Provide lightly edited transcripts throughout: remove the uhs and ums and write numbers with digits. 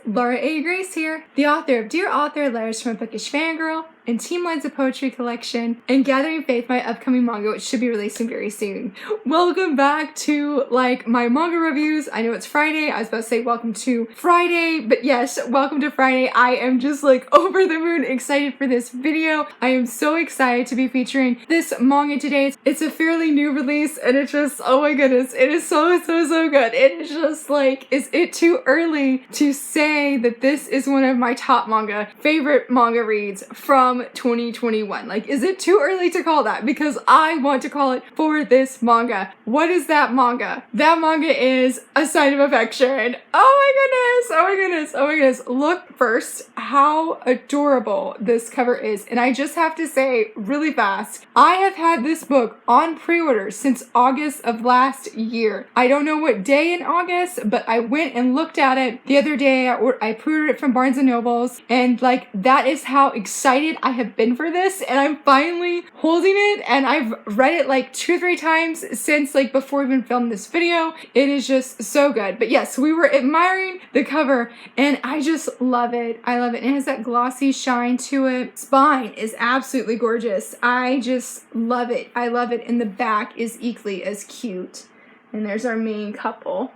Laura A. Grace here, the author of Dear Author, Letters from a Bookish Fangirl, and Team Lines of Poetry Collection, and Gathering Faith, my upcoming manga, which should be releasing very soon. Welcome back to, my manga reviews. I know it's Friday. I was about to say welcome to Friday, but yes, welcome to Friday. I am just, over the moon excited for this video. I am so excited to be featuring this manga today. It's a fairly new release, and it's just, oh my goodness, it is so good. It is just, is it too early to say that this is one of my top favorite manga reads from 2021? Is it too early to call that? Because I want to call it for this manga. What is that manga? That manga is A Sign of Affection. Oh my goodness. Look first how adorable this cover is. And I just have to say really fast, I have had this book on pre-order since August of last year. I don't know what day in August, but I went and looked at it the other day. I pre-ordered it from Barnes & Nobles, and that is how excited I have been for this, and I'm finally holding it, and I've read it 2 or 3 times since before we even filmed this video. It is just so good. But yes, we were admiring the cover, and I just love it. I love it. It has that glossy shine to it. Spine is absolutely gorgeous. I just love it. I love it. And the back is equally as cute. And there's our main couple.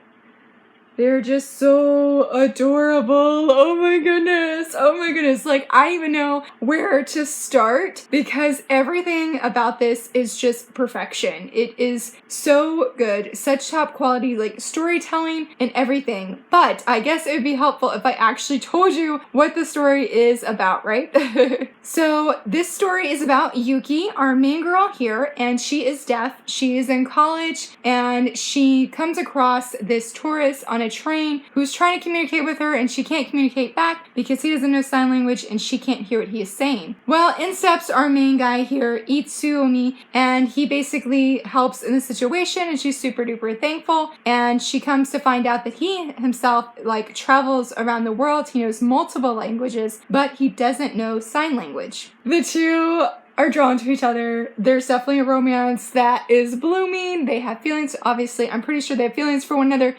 They're just so adorable. Oh my goodness. I don't even know where to start because everything about this is just perfection. It is so good. Such top quality, storytelling and everything. But I guess it would be helpful if I actually told you what the story is about, right? So this story is about Yuki, our main girl here, and she is deaf. She is in college, and she comes across this tourist on a train who's trying to communicate with her, and she can't communicate back because he doesn't know sign language and she can't hear what he is saying. Well, in steps our main guy here, Itsuomi, and he basically helps in the situation, and she's super duper thankful. And she comes to find out that he himself travels around the world. He knows multiple languages, but he doesn't know sign language. The two are drawn to each other. There's definitely a romance that is blooming. They have feelings. Obviously, I'm pretty sure they have feelings for one another.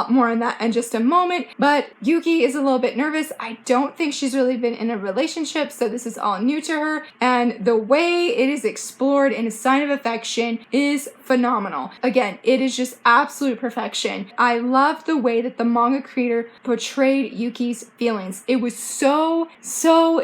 More on that in just a moment. But Yuki is a little bit nervous. I don't think she's really been in a relationship, so this is all new to her. And the way it is explored in A Sign of Affection is phenomenal. Again, it is just absolute perfection. I love the way that the manga creator portrayed Yuki's feelings. It was so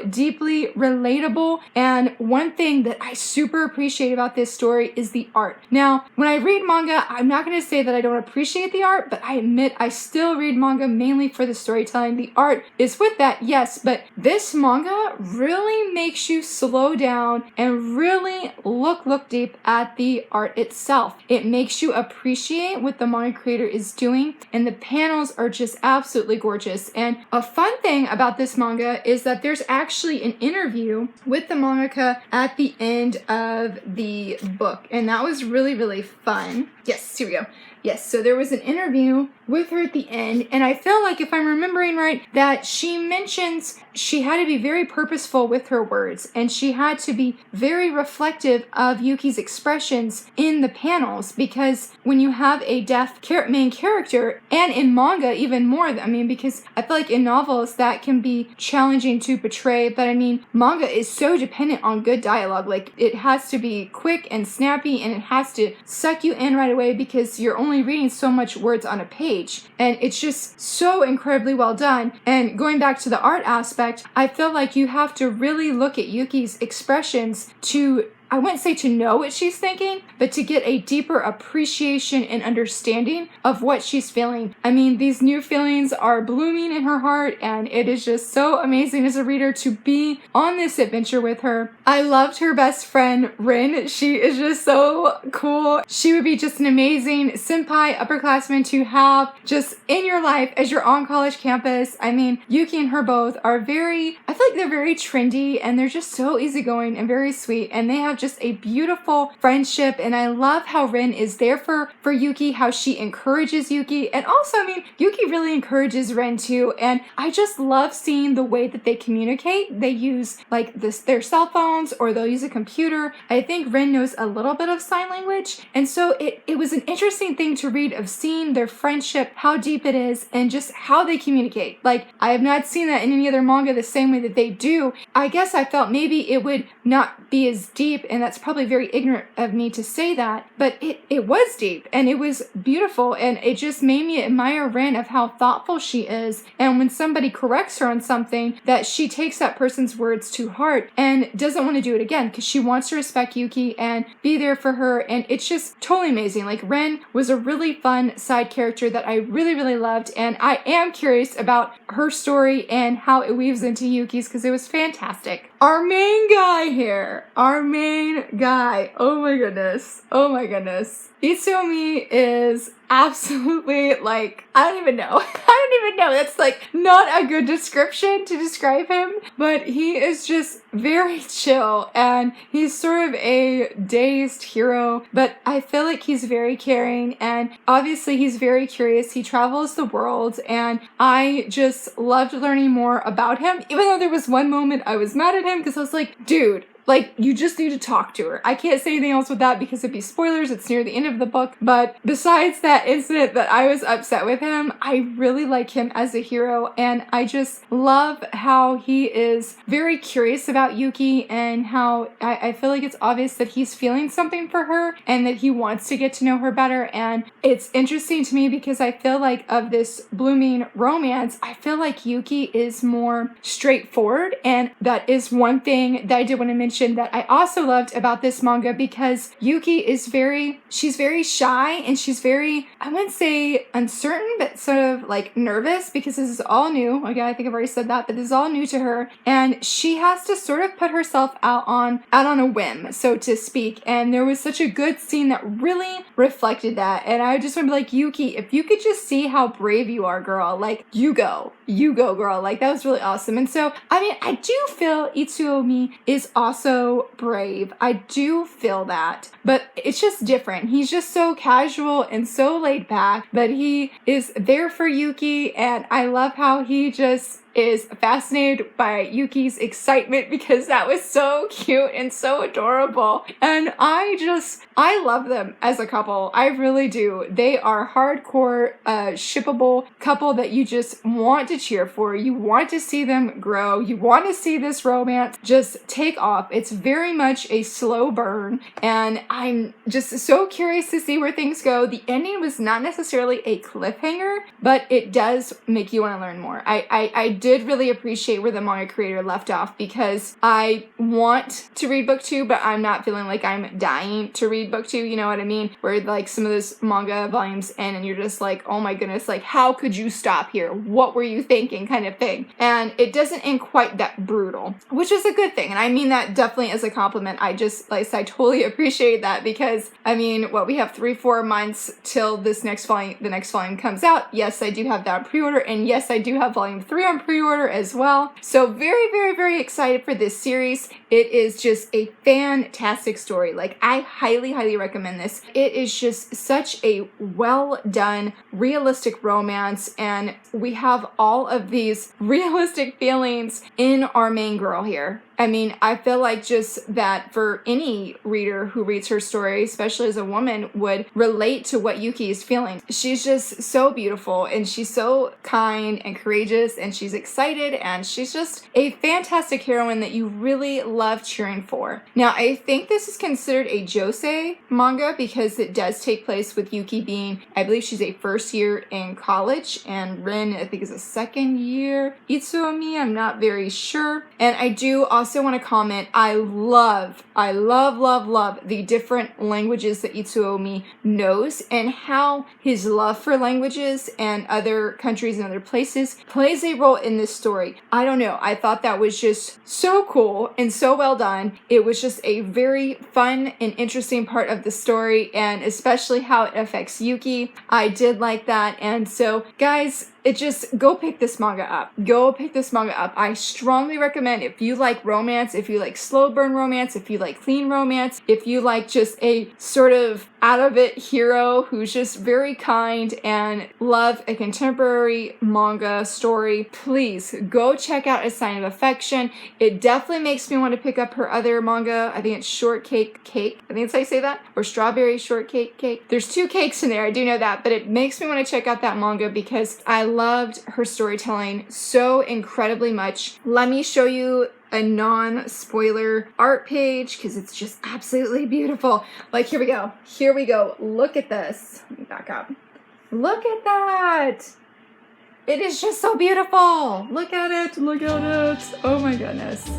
deeply relatable. And one thing that I super appreciate about this story is the art. Now, when I read manga, I'm not going to say that I don't appreciate the art, but I admit I still read manga mainly for the storytelling. The art is with that, yes, but this manga really makes you slow down and really look deep at the art itself. It makes you appreciate what the manga creator is doing, and the panels are just absolutely gorgeous. And a fun thing about this manga is that there's actually an interview with the mangaka at the end of the book, and that was really fun. Yes, here we go. Yes, so there was an interview with her at the end, and I feel like, if I'm remembering right, that she mentions she had to be very purposeful with her words, and she had to be very reflective of Yuki's expressions in the panels, because when you have a deaf main character, and in manga even more, because I feel like in novels that can be challenging to portray, but manga is so dependent on good dialogue. It has to be quick and snappy, and it has to suck you in right away because you're only reading so much words on a page, and it's just so incredibly well done. And going back to the art aspect, I feel like you have to really look at Yuki's expressions to, I wouldn't say to know what she's thinking, but to get a deeper appreciation and understanding of what she's feeling. These new feelings are blooming in her heart, and it is just so amazing as a reader to be on this adventure with her. I loved her best friend, Rin. She is just so cool. She would be just an amazing senpai upperclassman to have just in your life as you're on college campus. Yuki and her both are I feel like they're very trendy, and they're just so easygoing and very sweet, and they have have just a beautiful friendship, and I love how Rin is there for Yuki, how she encourages Yuki, and also, I mean, Yuki really encourages Rin too, and I just love seeing the way that they communicate. They use like their cell phones, or they'll use a computer. I think Rin knows a little bit of sign language, and so it was an interesting thing to read, of seeing their friendship, how deep it is, and just how they communicate. Like, I have not seen that in any other manga the same way that they do. I guess I felt maybe it would not be as deep, and that's probably very ignorant of me to say that, but it was deep, and it was beautiful, and it just made me admire Rin of how thoughtful she is, and when somebody corrects her on something, that she takes that person's words to heart and doesn't want to do it again, because she wants to respect Yuki and be there for her, and it's just totally amazing. Like, Rin was a really fun side character that I really, really loved, and I am curious about her story and how it weaves into Yuki's, because it was fantastic. Our main guy here. Our main guy. Oh my goodness. Oh my goodness. Itsuomi is absolutely, like, I don't even know. I don't even know. That's like not a good description to describe him, but he is just very chill, and he's sort of a dazed hero, but I feel like he's very caring, and obviously he's very curious. He travels the world, and I just loved learning more about him, even though there was one moment I was mad at him because I was like, dude, like, you just need to talk to her. I can't say anything else with that because it'd be spoilers. It's near the end of the book. But besides that incident that I was upset with him, I really like him as a hero. And I just love how he is very curious about Yuki, and how I feel like it's obvious that he's feeling something for her and that he wants to get to know her better. And it's interesting to me because I feel like of this blooming romance, I feel like Yuki is more straightforward. And that is one thing that I did want to mention that I also loved about this manga, because Yuki is she's very shy, and she's very, I wouldn't say uncertain, but sort of like nervous, because this is all new. Again, I think I've already said that, but this is all new to her, and she has to sort of put herself out on a whim, so to speak. And there was such a good scene that really reflected that, and I just want to be like, Yuki, if you could just see how brave you are, girl, like, you go girl, like, that was really awesome. And so, I mean, I do feel Itsuomi is also brave. I do feel that, but it's just different. He's just so casual and so laid back, but he is there for Yuki, and I love how he just is fascinated by Yuki's excitement, because that was so cute and so adorable. And I love them as a couple. I really do. They are hardcore, shippable couple that you just want to cheer for. You want to see them grow. You want to see this romance just take off. It's very much a slow burn, and I'm just so curious to see where things go. The ending was not necessarily a cliffhanger, but it does make you want to learn more. I did really appreciate where the manga creator left off, because I want to read book 2, but I'm not feeling like I'm dying to read book 2, you know what I mean? Where like some of those manga volumes end and you're just like, oh my goodness, like, how could you stop here? What were you thinking, kind of thing. And it doesn't end quite that brutal, which is a good thing. And I mean that definitely as a compliment. I just, like I said, I totally appreciate that, because I mean, we have 3-4 months till the next volume comes out. Yes, I do have that on pre-order, and yes, I do have volume 3 on pre-order as well. So very, very, very excited for this series. It is just a fantastic story. Like, I highly, highly recommend this. It is just such a well done, realistic romance, and we have all of these realistic feelings in our main girl here. I mean, I feel like just that for any reader who reads her story, especially as a woman, would relate to what Yuki is feeling. She's just so beautiful, and she's so kind and courageous, and she's excited, and she's just a fantastic heroine that you really love cheering for. Now, I think this is considered a josei manga because it does take place with Yuki being, I believe she's a first year in college, and Rin, I think, is a second year. Itsuomi, I'm not very sure. And I do also want to comment, I love the different languages that Itsuomi knows, and how his love for languages and other countries and other places plays a role in this story. I don't know. I thought that was just so cool and so well done. It was just a very fun and interesting part of the story, and especially how it affects Yuki. I did like that. And so, guys, it just, go pick this manga up. Go pick this manga up. I strongly recommend, if you like romance, if you like slow burn romance, if you like clean romance, if you like just a sort of out of it hero who's just very kind and love a contemporary manga story, please go check out A Sign of Affection. It definitely makes me want to pick up her other manga. I think it's Shortcake Cake. I think that's how you say that. Or Strawberry Shortcake Cake. There's 2 cakes in there. I do know that. But it makes me want to check out that manga because I loved her storytelling so incredibly much. Let me show you a non-spoiler art page because it's just absolutely beautiful. Like, here we go. Here we go. Look at this. Let me back up. Look at that. It is just so beautiful. Look at it. Look at it. Oh my goodness.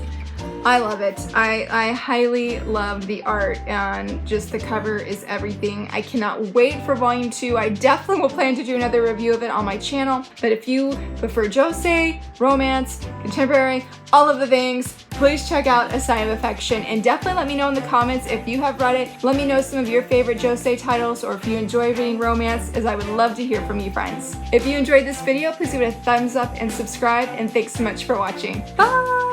I love it. I highly love the art, and just the cover is everything. I cannot wait for volume 2. I definitely will plan to do another review of it on my channel. But if you prefer josei, romance, contemporary, all of the things, please check out A Sign of Affection, and definitely let me know in the comments if you have read it. Let me know some of your favorite josei titles, or if you enjoy reading romance, as I would love to hear from you friends. If you enjoyed this video, please give it a thumbs up and subscribe, and thanks so much for watching. Bye!